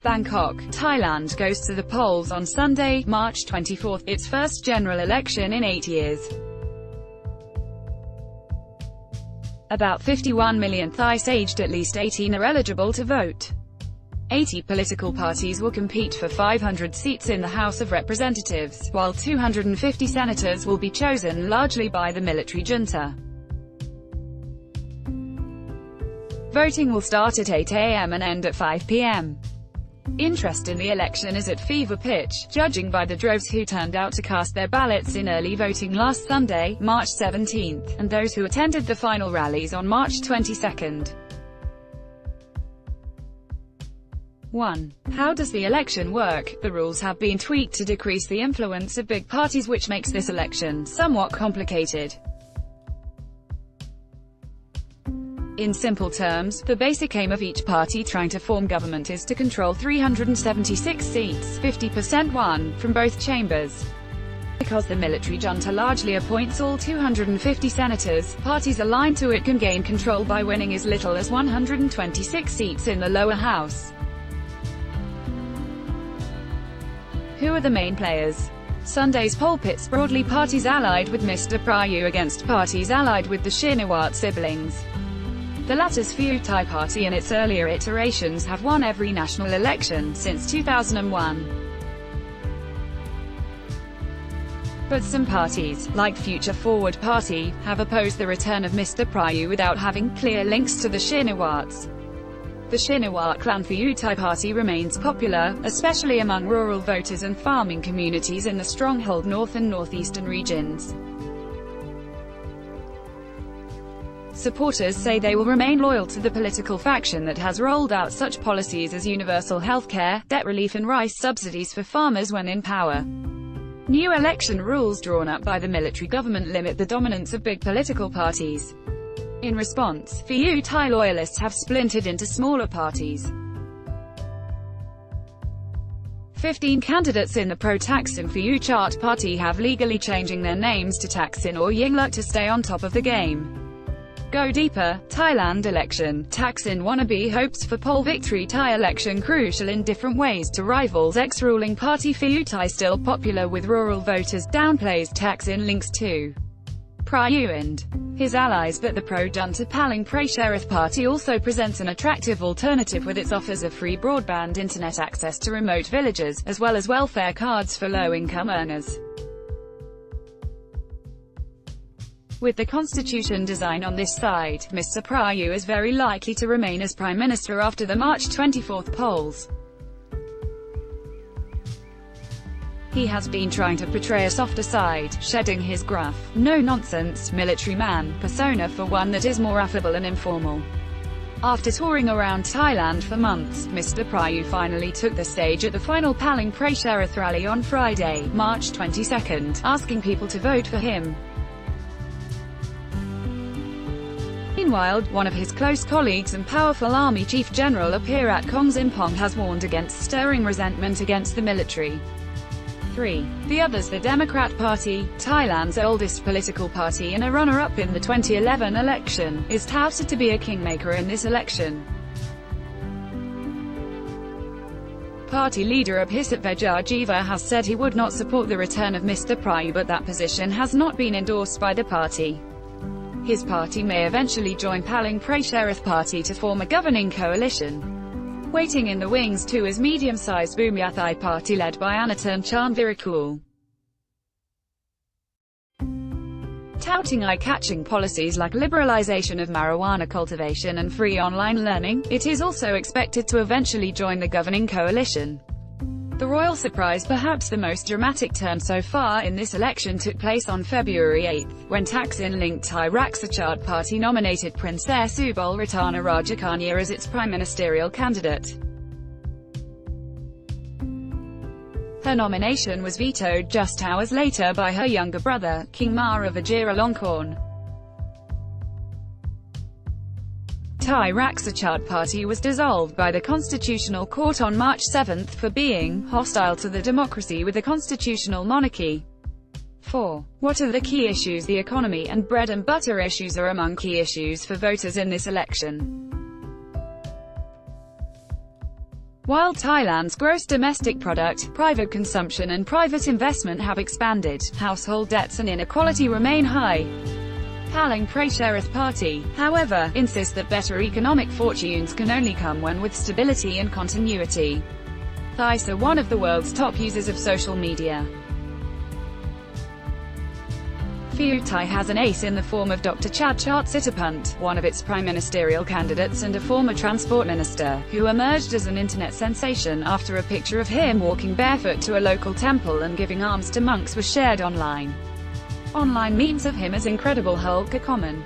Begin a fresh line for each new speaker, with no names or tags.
Bangkok, Thailand goes to the polls on Sunday, March 24, its first general election in 8 years. About 51 million Thais aged at least 18 are eligible to vote. 80 political parties will compete for 500 seats in the House of Representatives, while 250 senators will be chosen largely by the military junta. Voting will start at 8 a.m. and end at 5 p.m. Interest in the election is at fever pitch, judging by the droves who turned out to cast their ballots in early voting last Sunday, March 17, and those who attended the final rallies on March 22. 1. How does the election work? The rules have been tweaked to decrease the influence of big parties, which makes this election somewhat complicated. In simple terms, the basic aim of each party trying to form government is to control 376 seats, 50% won, from both chambers. Because the military junta largely appoints all 250 senators, parties aligned to it can gain control by winning as little as 126 seats in the lower house. Who are the main players? Sunday's poll pits broadly parties allied with Mr. Prayu against parties allied with the Shinawatra siblings. The latter's Pheu Thai party in its earlier iterations have won every national election since 2001. But some parties, like Future Forward Party, have opposed the return of Mr. Prayu without having clear links to the Shinawatras. The Shinawatra clan Pheu Thai party remains popular, especially among rural voters and farming communities in the stronghold north and northeastern regions. Supporters say they will remain loyal to the political faction that has rolled out such policies as universal healthcare, debt relief and rice subsidies for farmers when in power. New election rules drawn up by the military government limit the dominance of big political parties. In response, Pheu Thai loyalists have splintered into smaller parties. 15 candidates in the pro-Thaksin Pheu Chart party have legally changing their names to Thaksin or Yingluck to stay on top of the game. Go deeper, Thailand election, Thaksin wannabe hopes for poll victory. Thai election crucial in different ways to rivals. Ex-ruling party Pheu Thai still popular with rural voters, downplays Thaksin links to Prayu and his allies, but the pro-junta Paling Pracharat party also presents an attractive alternative with its offers of free broadband internet access to remote villages, as well as welfare cards for low-income earners. With the constitution design on this side, Mr. Prayu is very likely to remain as Prime Minister after the March 24 polls. He has been trying to portray a softer side, shedding his gruff, no-nonsense, military man persona for one that is more affable and informal. After touring around Thailand for months, Mr. Prayu finally took the stage at the final Paling Pracharat rally on Friday, March 22, asking people to vote for him. Meanwhile, one of his close colleagues and powerful army chief general Apirat Kongzimpong has warned against stirring resentment against the military. 3. The others. The Democrat Party, Thailand's oldest political party and a runner-up in the 2011 election, is touted to be a kingmaker in this election. Party leader Abhisat Vejajiva has said he would not support the return of Mr. Prayu, but that position has not been endorsed by the party. His party may eventually join Paling Pracharat party to form a governing coalition. Waiting in the wings too is medium-sized Bhumyathai party led by Anatan Chanvirakul. Touting eye-catching policies like liberalization of marijuana cultivation and free online learning, it is also expected to eventually join the governing coalition. The royal surprise, perhaps the most dramatic turn so far in this election, took place on February 8, when Thaksin-linked Thai Raksa party nominated Princess Ubul Ratana Rajakanya as its prime ministerial candidate. Her nomination was vetoed just hours later by her younger brother, King Mara Vajiralongkorn. Thai Raksa party was dissolved by the Constitutional Court on March 7 for being hostile to the democracy with a constitutional monarchy. 4. What are the key issues? The economy and bread and butter issues are among key issues for voters in this election. While Thailand's gross domestic product, private consumption and private investment have expanded, household debts and inequality remain high. Palang Pracharat Party, however, insists that better economic fortunes can only come when with stability and continuity. Thais are one of the world's top users of social media. Pheu Thai has an ace in the form of Dr. Chadchart Sitapont, one of its prime ministerial candidates and a former transport minister, who emerged as an internet sensation after a picture of him walking barefoot to a local temple and giving alms to monks was shared online. Online memes of him as Incredible Hulk are common.